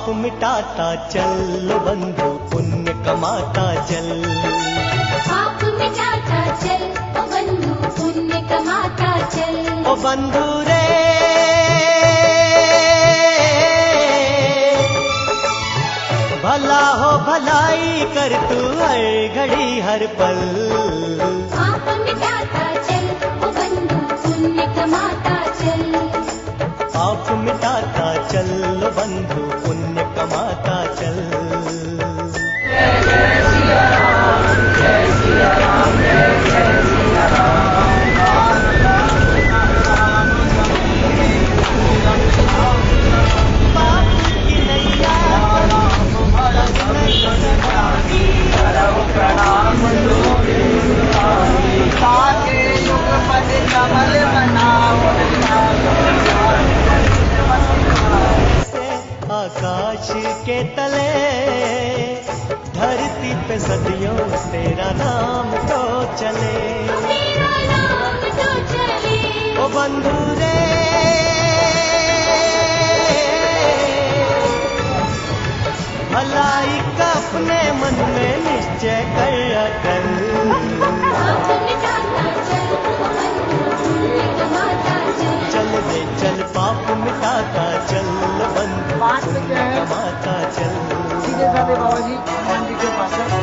पाप मिटाता चल बंधु पुण्य कमाता चल। पाप मिटाता चल ओ बंधु पुण्य कमाता चल। ओ बंधु रे भला हो भलाई कर तू हर घड़ी हर पल। पाप मिटाता चल ओ बंधु पुण्य कमाता चल। पाप मिटाता चल बंधु पुण्य कमाता चल। जय जय सिया राम, जय सिया राम, जय जय सिया राम। पाप की नैया प्रणाम युग पद कमल आकाश के तले धरती पे सदियों तेरा नाम तो चले। तेरा नाम तो चले ओ बंधु रे भलाई का अपने मन में निश्चय कर अकल। पाप मिटाता चल ओ बंधु पुण्य कमाता चल। चल दे चल पाप मिटाता चल बंधु पुण्य कमाता चल। सीधे साधे बाबा जी मंदिर के पास है।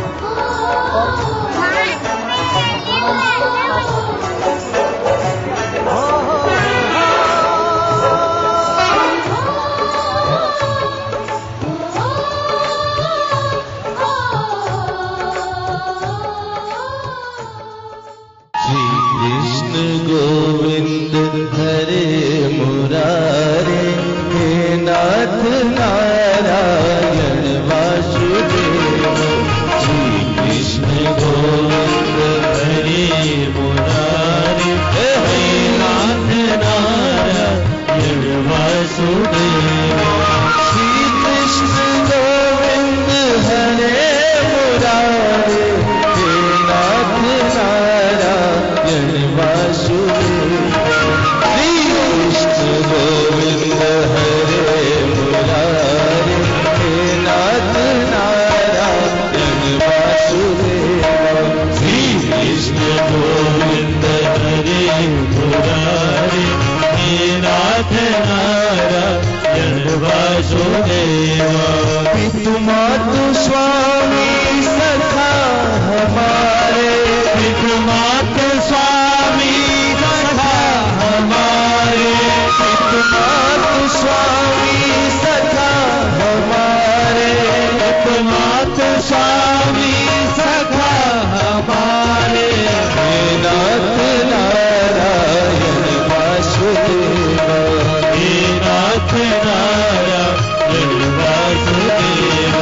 गोविंद हरे मुरारे हे नाथ नारायण वासुदेव। श्री कृष्ण गोविंद हरे मुरारे हे नाथ नारायण वासुदेव। श्री कृष्ण गोविंद हरे मुरारे हे नाथ नारायण वासुदेव। श्री कृष्ण गोविंद हरे मुरारे हे नाथ नारायण वासुदेव। श्री कृष्ण गोविंद हरे मुरारे हे नाथ नारायण वासुदेव। पितु मातु स्वामी सखा हमारे, पितु मातु स्वामी सखा हमारे, पितु मातु स्वामी सखा हमारे, पितु मातु स्वामी सखा हमारे। हे नाथ नारायण वासुदेव, हे नाथ नारायण वासुदेव।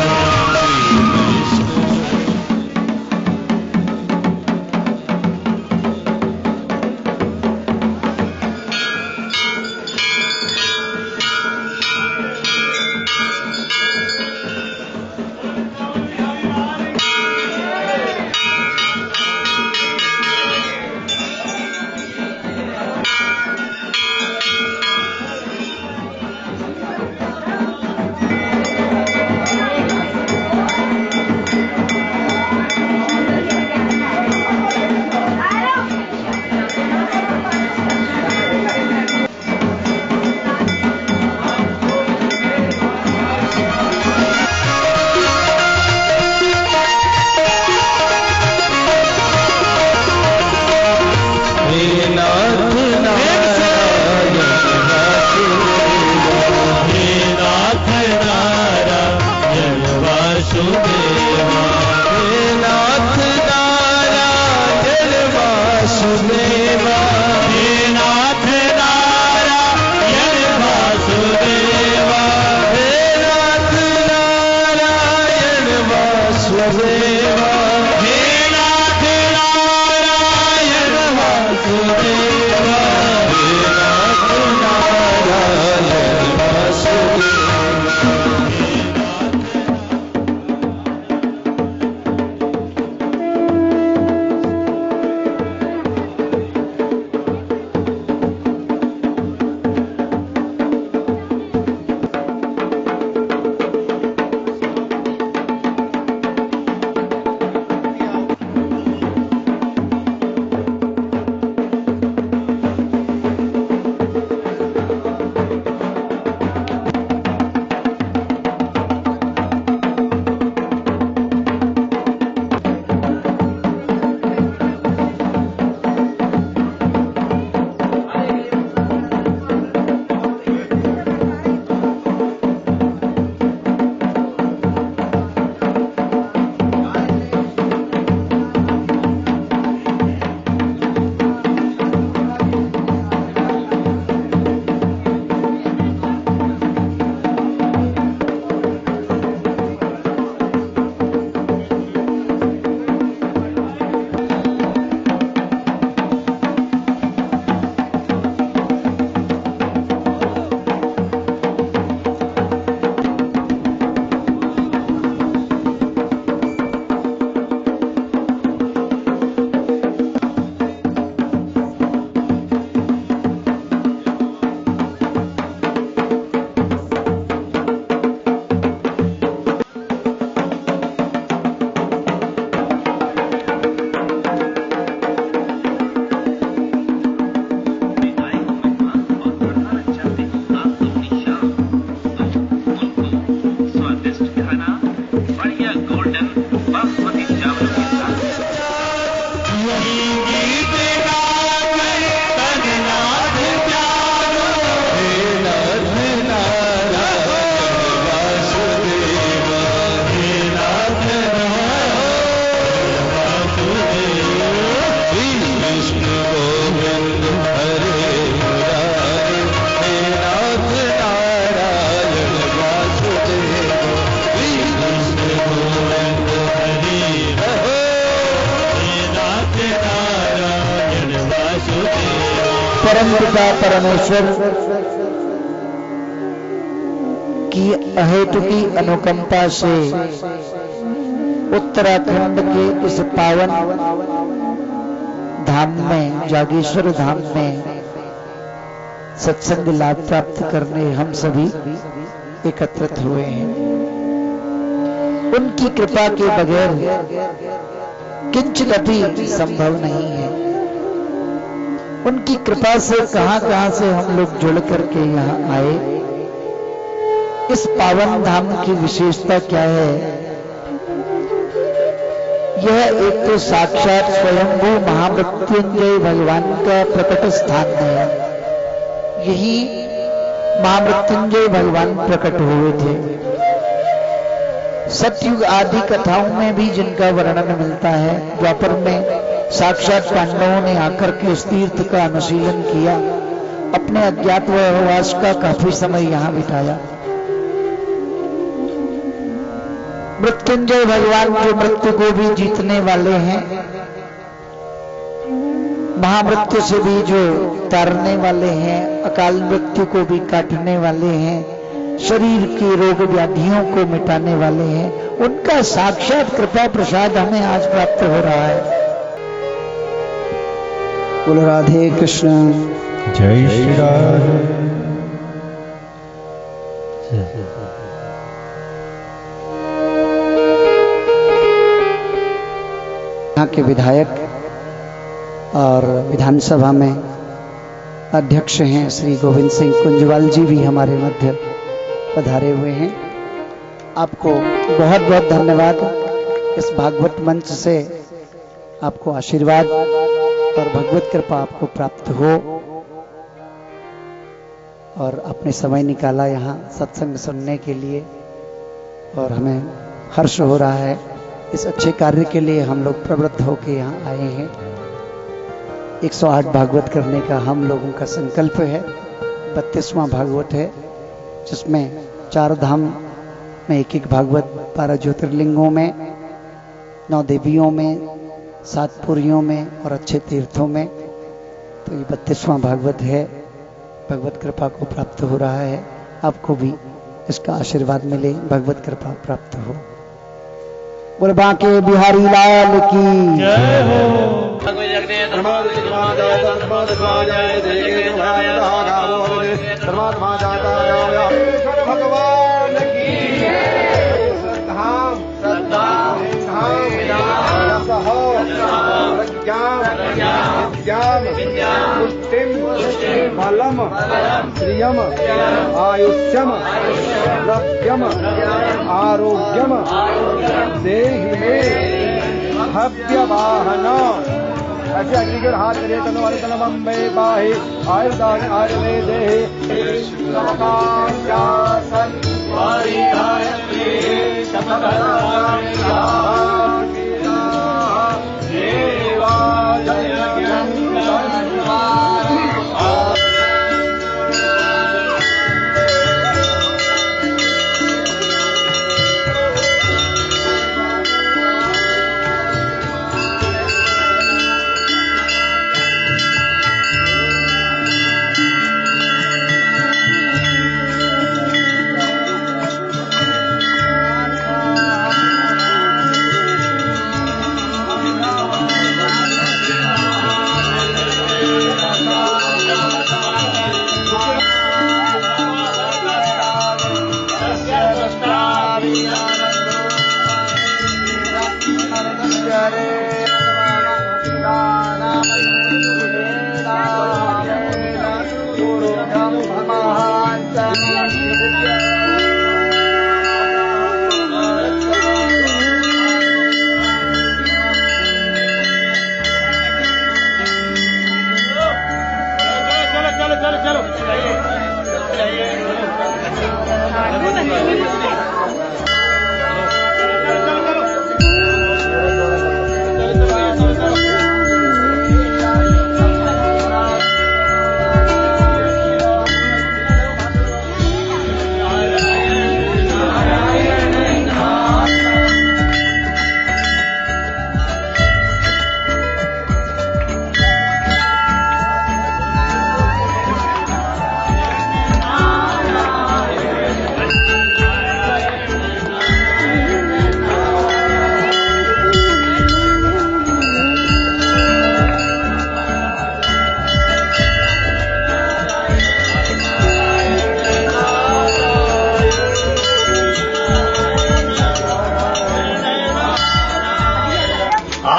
परम पिता परमेश्वर की अहेतुकी अनुकंपा से उत्तराखंड के इस पावन धाम में, जागेश्वर धाम में सत्संग लाभ प्राप्त करने हम सभी एकत्रित हुए हैं। उनकी कृपा के बगैर किंचिदपि संभव नहीं है। उनकी कृपा से कहां से हम लोग जुड़ करके यहाँ आए। इस पावन धाम की विशेषता क्या है? यह एक तो साक्षात स्वयंभू महामृत्युंजय भगवान का प्रकट स्थान है। यही महामृत्युंजय भगवान प्रकट हुए थे। सतयुग आदि कथाओं में भी जिनका वर्णन मिलता है, द्वापर में साक्षात पांडवों ने आकर के इस तीर्थ का अनुशीलन किया, अपने अज्ञातवास का काफी समय यहाँ बिताया। मृत्युंजय भगवान जो मृत्यु को भी जीतने वाले हैं, महामृत्यु से भी जो तारने वाले हैं, अकाल मृत्यु को भी काटने वाले हैं, शरीर के रोग व्याधियों को मिटाने वाले हैं, उनका साक्षात कृपा प्रसाद हमें आज प्राप्त हो रहा है। बोलो राधे कृष्ण, जय श्री राम। यहाँ के विधायक और विधानसभा में अध्यक्ष हैं श्री गोविंद सिंह कुंजवाल जी भी हमारे मध्य पधारे हुए हैं। आपको बहुत बहुत धन्यवाद। इस भागवत मंच से आपको आशीर्वाद और भगवत कृपा आपको प्राप्त हो, और अपने समय निकाला यहाँ सत्संग सुनने के लिए, और हमें हर्ष हो रहा है। इस अच्छे कार्य के लिए हम लोग प्रवृत्त होकर यहाँ आए हैं। 108 भागवत करने का हम लोगों का संकल्प है। 32वां भागवत है, जिसमें 4 धाम में एक भागवत, 12 ज्योतिर्लिंगों में, 9 देवियों में, 7 पुरियों में और अच्छे तीर्थों में। तो ये 32वां भागवत है। भगवत कृपा को प्राप्त हो रहा है। आपको भी इसका आशीर्वाद मिले, भगवत कृपा प्राप्त हो। बोल बांके बिहारी लाल की जय हो। भगवान की धाम पुष्टिम बलम श्रियम आयुष्यम लभ्यम आरोग्यम देहि मे भव्य वाहन। ऐसे अग्नि के हाथ करे तनो वाले तन बम्बे बाहे आयुर्दान आयुर्वेदे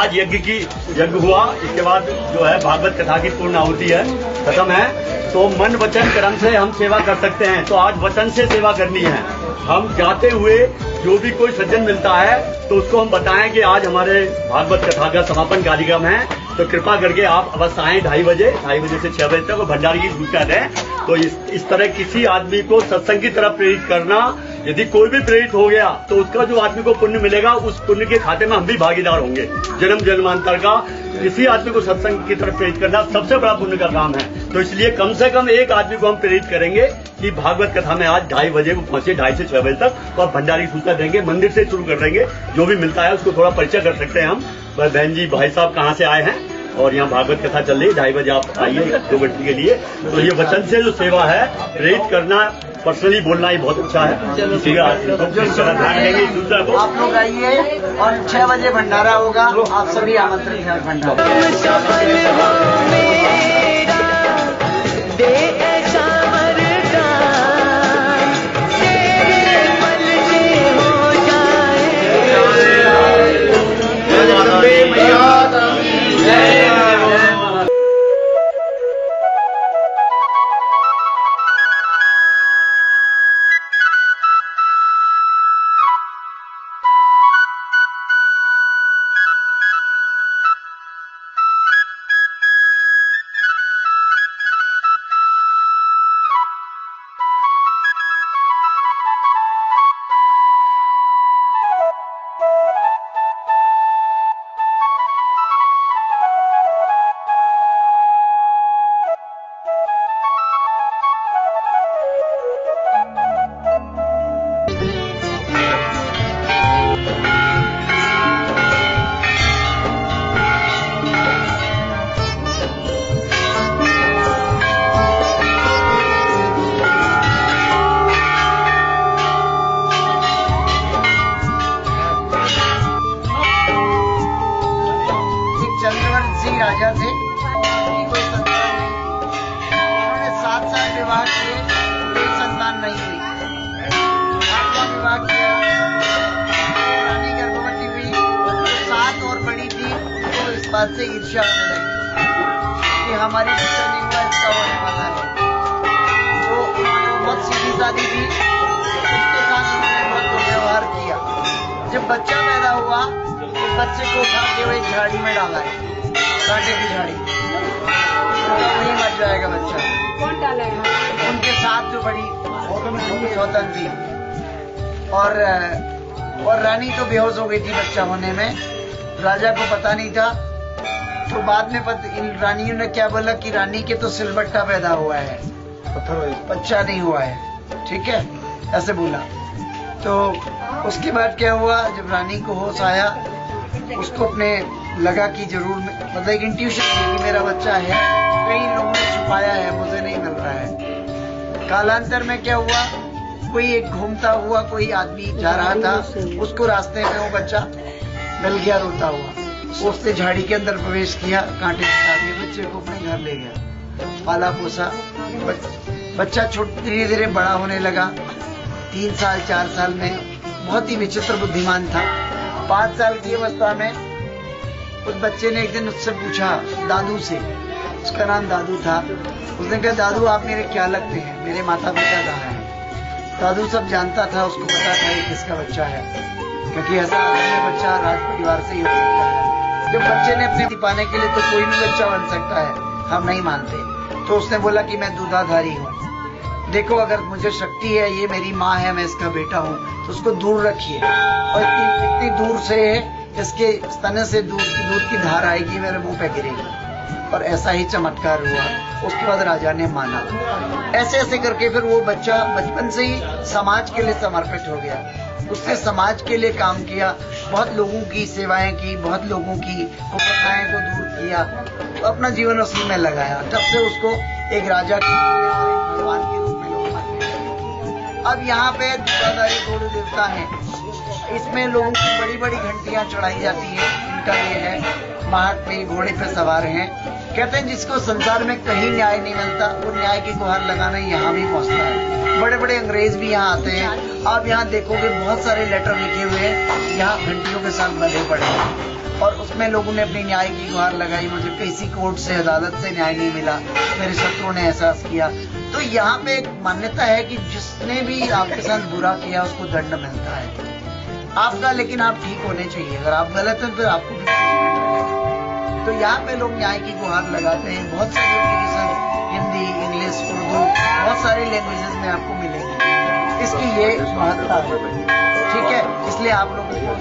आज यज्ञ हुआ, इसके बाद जो है भागवत कथा की पूर्ण आहुति है, खत्म है। तो मन वचन कर्म से हम सेवा कर सकते हैं, तो आज वचन से सेवा करनी है। हम जाते हुए जो भी कोई सज्जन मिलता है तो उसको हम बताएं कि आज हमारे भागवत कथा का समापन कार्यक्रम है, तो कृपा करके आप अवश्य आएं 2:30 से 6 बजे तक, और भंडारे की सूचना दें। तो इस तरह किसी आदमी को सत्संग की तरफ प्रेरित करना, यदि कोई भी प्रेरित हो गया तो उसका जो आदमी को पुण्य मिलेगा, उस पुण्य के खाते में हम भी भागीदार होंगे जन्म जन्मांतर का। किसी आदमी को सत्संग की तरफ प्रेरित करना सबसे बड़ा पुण्य का काम है। तो इसलिए कम से कम एक आदमी को हम प्रेरित करेंगे कि भागवत कथा में आज 2:30 बजे को पहुंचे, 2:30 से 6 बजे तक, और भंडारी की सूचना देंगे। मंदिर से शुरू कर देंगे, जो भी मिलता है उसको थोड़ा परिचय कर सकते हैं हम। बहन जी भाई साहब कहाँ से आए हैं, और यहाँ भागवत कथा चल रही है, 2:30 बजे आप आइए 2 घंटे के लिए। तो ये वचन से जो सेवा है, प्रेरित करना, पर्सनली बोलना ही बहुत अच्छा है। इसी का ध्यान देंगे दूसरा को। आप लोग आइए और 6 बजे भंडारा होगा, आप सभी आमंत्रित हैं भंडारा। राजा थे, उनकी कोई संतान नहीं, उन्होंने 7 साल विवाह किए, कोई संतान नहीं हुई। 8वां विवाह किया, रानी गर्भवती हुई, तो 7 और बड़ी थी, तो इस बात से ईर्ष्या होने लगी कि हमारी बच्चा नहीं हुआ, इसका होने वाला है। तो उन्होंने बहुत सीधी सादी थी, उसके साथ उन्होंने बहुत दुर्व्यवहार किया। जब बच्चा पैदा हुआ तो बच्चे को उठा के वही झाड़ी में डाला है, कांटे की झाड़ी, वही मर जाएगा बच्चा। कौन डाला है? उनके साथ जो बड़ी सौतन थी, और रानी तो बेहोश हो गई थी बच्चा होने में, राजा को पता नहीं था। तो बाद में इन रानियों ने क्या बोला कि रानी के तो सिलबट्टा पैदा हुआ है, बच्चा नहीं हुआ है, ठीक है, ऐसे बोला। तो उसके बाद क्या हुआ, जब रानी को होश आया, उसको अपने लगा कि जरूर, मतलब एक इंट्यूशन थी कि मेरा बच्चा है, कई लोगों ने छुपाया है, मुझे नहीं मिल रहा है। कालांतर में क्या हुआ, कोई एक घूमता हुआ कोई आदमी जा रहा था, उसको रास्ते में वो बच्चा मिल गया रोता हुआ, उसने झाड़ी के अंदर प्रवेश किया, कांटे के साथ बच्चे को अपने घर ले गया, पाला पोसा। बच्चा धीरे धीरे बड़ा होने लगा, 3 साल 4 साल में बहुत ही विचित्र बुद्धिमान था। 5 साल की अवस्था में उस बच्चे ने एक दिन उससे पूछा, दादू से, उसका नाम दादू था, उसने कहा दादू आप मेरे क्या लगते हैं, मेरे माता पिता कहाँ हैं। दादू सब जानता था, उसको पता था ये किसका बच्चा है, क्योंकि ऐसा बच्चा राज परिवार से ही हो सकता है। जब बच्चे ने अपने पाने के लिए तो कोई भी बच्चा बन सकता है, हम नहीं मानते। तो उसने बोला कि मैं दूधाधारी हूँ, देखो अगर मुझे शक्ति है, ये मेरी माँ है, मैं इसका बेटा हूँ, तो उसको दूर रखिए, और इतनी दूर से इसके स्तन से दूध की धार आएगी, मेरे मुंह पे गिरेगी। और ऐसा ही चमत्कार हुआ। उसके बाद राजा ने माना। ऐसे ऐसे करके फिर वो बच्चा बचपन से ही समाज के लिए समर्पित हो गया। उसने समाज के लिए काम किया, बहुत लोगों की सेवाएं की, बहुत लोगों की कुप्रथाएं को दूर किया, तो अपना जीवन उसी में लगाया। तब से उसको एक राजा के रूप में और एक भगवान के रूप में लोग मानते हैं। अब यहाँ पे दूधाधारी घोड़े देवता है, इसमें लोगों की बड़ी बड़ी घंटियां चढ़ाई जाती है। इनका ये है, महात्मा घोड़े पे सवार हैं। कहते हैं जिसको संसार में कहीं न्याय नहीं मिलता, वो न्याय की गुहार लगाना यहाँ भी पहुँचता है। बड़े बड़े अंग्रेज भी यहाँ आते हैं। आप यहाँ देखोगे बहुत सारे लेटर लिखे हुए हैं, यहाँ घंटियों के साथ बंधे पड़े हैं और उसमें लोगों ने अपनी न्याय की गुहार लगाई। मुझे किसी कोर्ट से, अदालत से न्याय नहीं मिला, मेरे शत्रुओं ने एहसास किया। तो यहाँ पे एक मान्यता है कि जिसने भी आपके साथ बुरा किया उसको दंड मिलता है आपका, लेकिन आप ठीक होने चाहिए। अगर आप गलत हैं फिर आपको भी punishment मिलेगा। तो यहाँ पे लोग न्याय की गुहार लगाते हैं। बहुत सारी एप्लीकेशन हिंदी, इंग्लिश, उर्दू, बहुत सारी लैंग्वेजेस में आपको मिलेगी। इसकी ये महत्ता है, ठीक है। इसलिए आप लोगों को